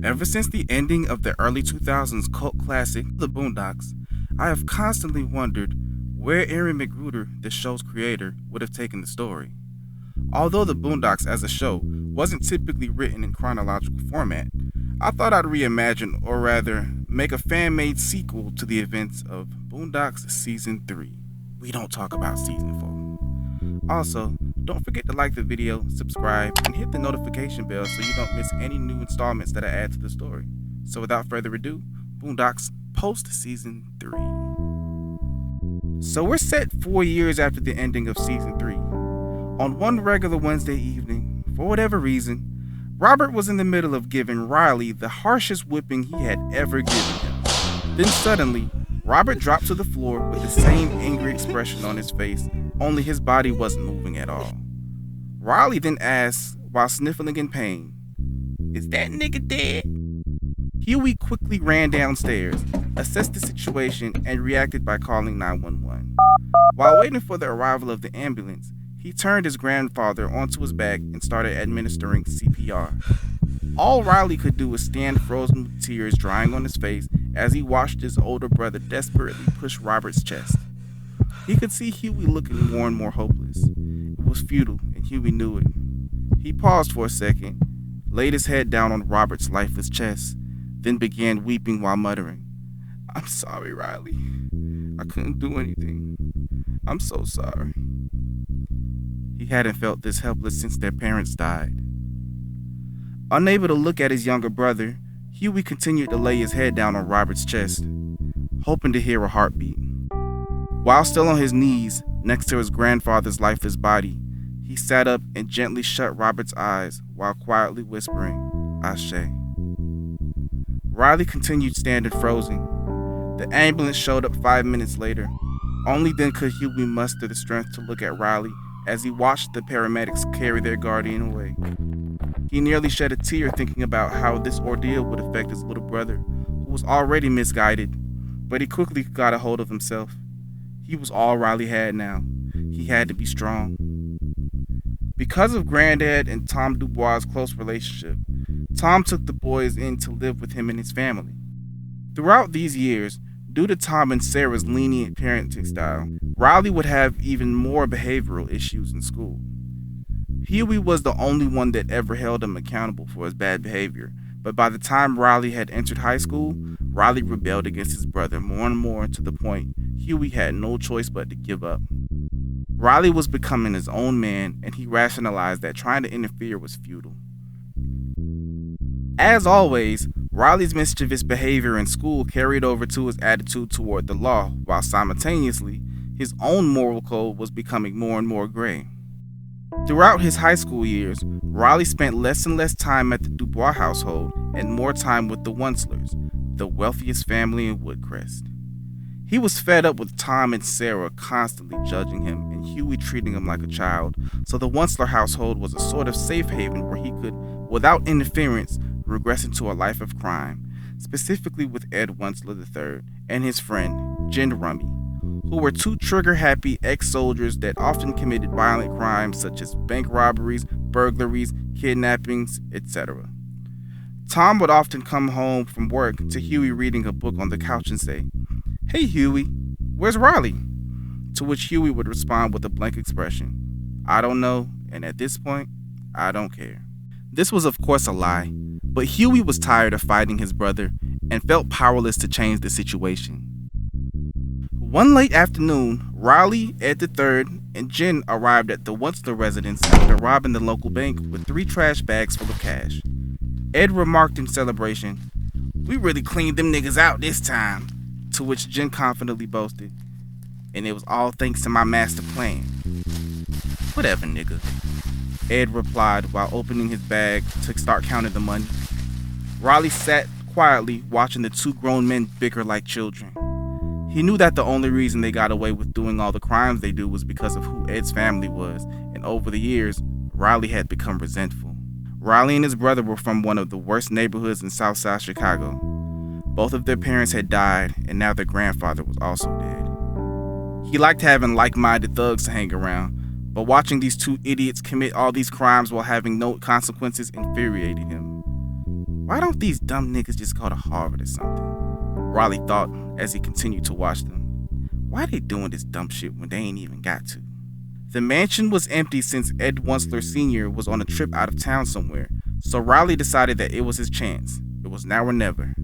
Ever since the ending of the early 2000s cult classic, The Boondocks, I have constantly wondered where Aaron McGruder, the show's creator, would have taken the story. Although The Boondocks as a show wasn't typically written in chronological format, I thought I'd reimagine, or rather, make a fan made sequel to the events of Boondocks Season 3. We don't talk about Season 4. Also, don't forget to like the video, subscribe, and hit the notification bell so you don't miss any new installments that I add to the story. So without further ado, Boondocks post Season 3. So we're set 4 years after the ending of Season 3. On one regular Wednesday evening, for whatever reason, Robert was in the middle of giving Riley the harshest whipping he had ever given him. Then suddenly, Robert dropped to the floor with the same angry expression on his face, only his body wasn't moving at all. Riley then asked, while sniffling in pain, "Is that nigga dead?" Huey quickly ran downstairs, assessed the situation, and reacted by calling 911. While waiting for the arrival of the ambulance, he turned his grandfather onto his back and started administering CPR. All Riley could do was stand frozen with tears drying on his face as he watched his older brother desperately push Robert's chest. He could see Huey looking more and more hopeless. It was futile, and Huey knew it. He paused for a second, laid his head down on Robert's lifeless chest, then began weeping while muttering, "I'm sorry, Riley. I couldn't do anything. I'm so sorry." He hadn't felt this helpless since their parents died. Unable to look at his younger brother, Huey continued to lay his head down on Robert's chest, hoping to hear a heartbeat. While still on his knees, next to his grandfather's lifeless body, he sat up and gently shut Robert's eyes while quietly whispering, "Ashe." Riley continued standing frozen. The ambulance showed up 5 minutes later. Only then could Huey muster the strength to look at Riley as he watched the paramedics carry their guardian away. He nearly shed a tear thinking about how this ordeal would affect his little brother, who was already misguided, but he quickly got a hold of himself. He was all Riley had now. He had to be strong. Because of Grandad and Tom Dubois' close relationship, Tom took the boys in to live with him and his family. Throughout these years, due to Tom and Sarah's lenient parenting style, Riley would have even more behavioral issues in school. Huey was the only one that ever held him accountable for his bad behavior, but by the time Riley had entered high school, Riley rebelled against his brother more and more to the point Huey had no choice but to give up. Riley was becoming his own man, and he rationalized that trying to interfere was futile. As always, Riley's mischievous behavior in school carried over to his attitude toward the law, while simultaneously, his own moral code was becoming more and more gray. Throughout his high school years, Riley spent less and less time at the Dubois household and more time with the Wenslers, the wealthiest family in Woodcrest. He was fed up with Tom and Sarah constantly judging him and Huey treating him like a child, so the Wensler household was a sort of safe haven where he could, without interference, regress into a life of crime, specifically with Ed Wensler III and his friend, Jen Rummy, who were two trigger-happy ex-soldiers that often committed violent crimes such as bank robberies, burglaries, kidnappings, etc. Tom would often come home from work to Huey reading a book on the couch and say, "Hey Huey, where's Riley?" To which Huey would respond with a blank expression, "I don't know, and at this point, I don't care." This was of course a lie, but Huey was tired of fighting his brother and felt powerless to change the situation. One late afternoon, Riley, Ed III, and Jen arrived at the Wensler residence after robbing the local bank with 3 trash bags full of cash. Ed remarked in celebration, "We really cleaned them niggas out this time," to which Jen confidently boasted, "And it was all thanks to my master plan." "Whatever, nigga," Ed replied while opening his bag to start counting the money. Riley sat quietly watching the 2 grown men bicker like children. He knew that the only reason they got away with doing all the crimes they do was because of who Ed's family was, and over the years, Riley had become resentful. Riley and his brother were from one of the worst neighborhoods in Southside Chicago. Both of their parents had died, and now their grandfather was also dead. He liked having like-minded thugs to hang around, but watching these 2 idiots commit all these crimes while having no consequences infuriated him. Why don't these dumb niggas just go to Harvard or something? Riley thought as he continued to watch them. Why they doing this dumb shit when they ain't even got to? The mansion was empty since Ed Wunsler Sr. was on a trip out of town somewhere, so Riley decided that it was his chance. It was now or never.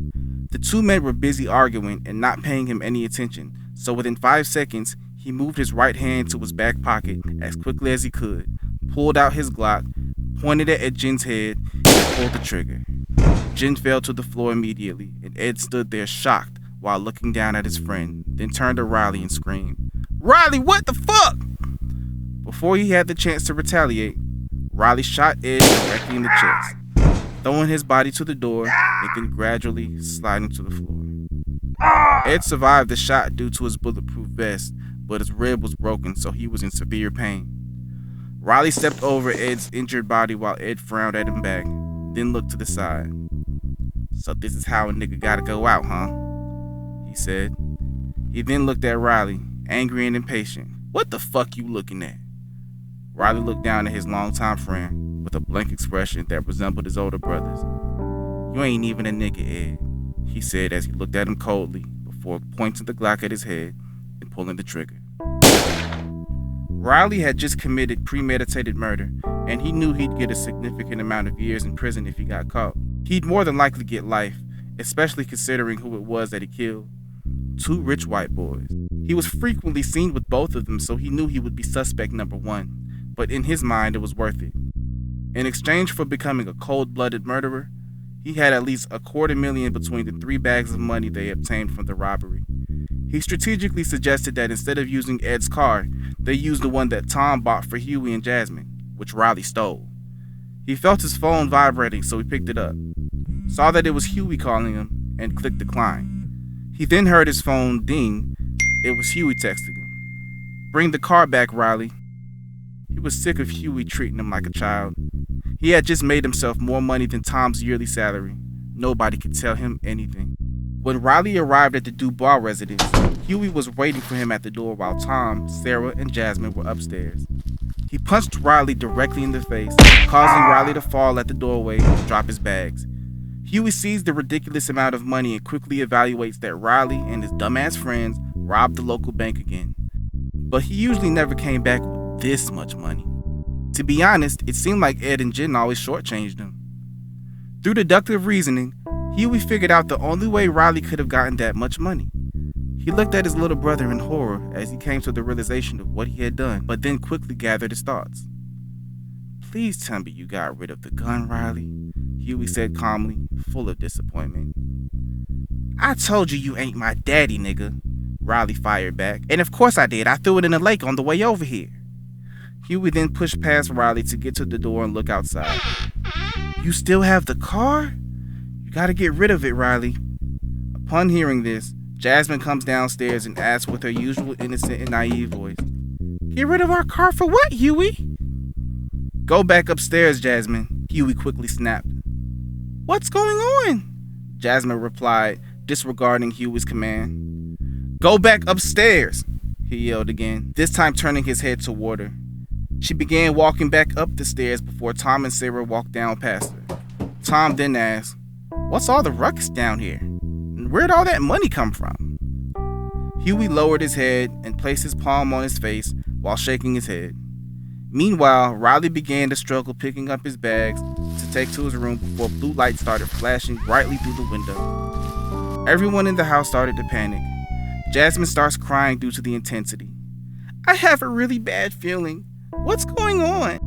The two men were busy arguing and not paying him any attention, so within 5 seconds, he moved his right hand to his back pocket as quickly as he could, pulled out his Glock, pointed it at Jen's head, and pulled the trigger. Jen fell to the floor immediately, and Ed stood there shocked while looking down at his friend, then turned to Riley and screamed, "Riley, what the fuck?" Before he had the chance to retaliate, Riley shot Ed directly in the chest, throwing his body to the door and then gradually sliding to the floor. Ed survived the shot due to his bulletproof vest, but his rib was broken, so he was in severe pain. Riley stepped over Ed's injured body while Ed frowned at him back, then looked to the side. "So this is how a nigga gotta go out, huh?" he said. He then looked at Riley, angry and impatient. "What the fuck you looking at?" Riley looked down at his longtime friend with a blank expression that resembled his older brother's. "You ain't even a nigga, Ed," he said as he looked at him coldly before pointing the Glock at his head and pulling the trigger. Riley had just committed premeditated murder, and he knew he'd get a significant amount of years in prison if he got caught. He'd more than likely get life, especially considering who it was that he killed. 2 rich white boys. He was frequently seen with both of them, so he knew he would be suspect number 1, but in his mind it was worth it. In exchange for becoming a cold-blooded murderer, he had at least $250,000 between the 3 bags of money they obtained from the robbery. He strategically suggested that instead of using Ed's car, they use the one that Tom bought for Huey and Jasmine, which Riley stole. He felt his phone vibrating, so he picked it up, saw that it was Huey calling him, and clicked decline. He then heard his phone ding. It was Huey texting him. "Bring the car back, Riley." He was sick of Huey treating him like a child. He had just made himself more money than Tom's yearly salary. Nobody could tell him anything. When Riley arrived at the Dubois residence, Huey was waiting for him at the door while Tom, Sarah, and Jasmine were upstairs. He punched Riley directly in the face, causing Riley to fall at the doorway and drop his bags. Huey sees the ridiculous amount of money and quickly evaluates that Riley and his dumbass friends robbed the local bank again. But he usually never came back with this much money. To be honest, it seemed like Ed and Jen always shortchanged him. Through deductive reasoning, Huey figured out the only way Riley could have gotten that much money. He looked at his little brother in horror as he came to the realization of what he had done, but then quickly gathered his thoughts. "Please tell me you got rid of the gun, Riley," Huey said calmly, full of disappointment. "I told you you ain't my daddy, nigga," Riley fired back. "And of course I did. I threw it in the lake on the way over here." Huey then pushed past Riley to get to the door and look outside. "You still have the car? You gotta get rid of it, Riley." Upon hearing this, Jasmine comes downstairs and asks with her usual innocent and naive voice, "Get rid of our car for what, Huey?" "Go back upstairs, Jasmine," Huey quickly snapped. "What's going on?" Jasmine replied, disregarding Huey's command. "Go back upstairs," he yelled again, this time turning his head toward her. She began walking back up the stairs before Tom and Sarah walked down past her. Tom then asked, "What's all the ruckus down here? And where'd all that money come from?" Huey lowered his head and placed his palm on his face while shaking his head. Meanwhile, Riley began to struggle picking up his bags to take to his room before blue lights started flashing brightly through the window. Everyone in the house started to panic. Jasmine starts crying due to the intensity. "I have a really bad feeling. What's going on?"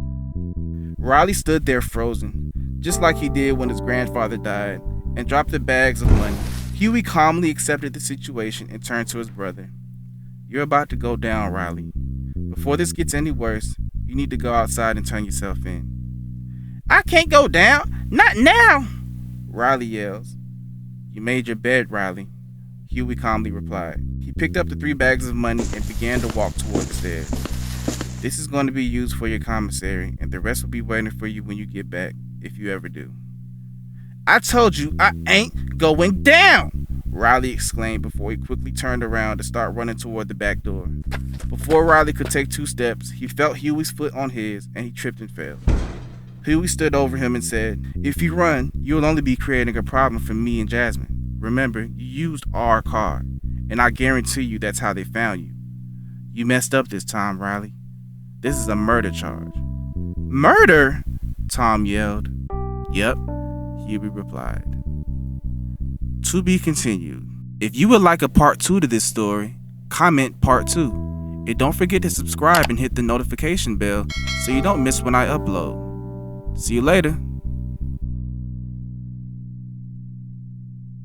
Riley stood there frozen, just like he did when his grandfather died, and dropped the bags of money. Huey calmly accepted the situation and turned to his brother. "You're about to go down, Riley. Before this gets any worse, you need to go outside and turn yourself in." "I can't go down. Not now," Riley yells. "You made your bed, Riley," Huey calmly replied. He picked up the 3 bags of money and began to walk toward the stairs. "This is going to be used for your commissary, and the rest will be waiting for you when you get back, if you ever do." "I told you I ain't going down," Riley exclaimed before he quickly turned around to start running toward the back door. Before Riley could take 2 steps, he felt Huey's foot on his, and he tripped and fell. Huey stood over him and said, "If you run, you'll only be creating a problem for me and Jasmine. Remember, you used our car, and I guarantee you that's how they found you. You messed up this time, Riley. This is a murder charge." "Murder?" Tom yelled. "Yep," Huey replied. To be continued. If you would like a part 2 to this story, comment part 2. And don't forget to subscribe and hit the notification bell so you don't miss when I upload. See you later.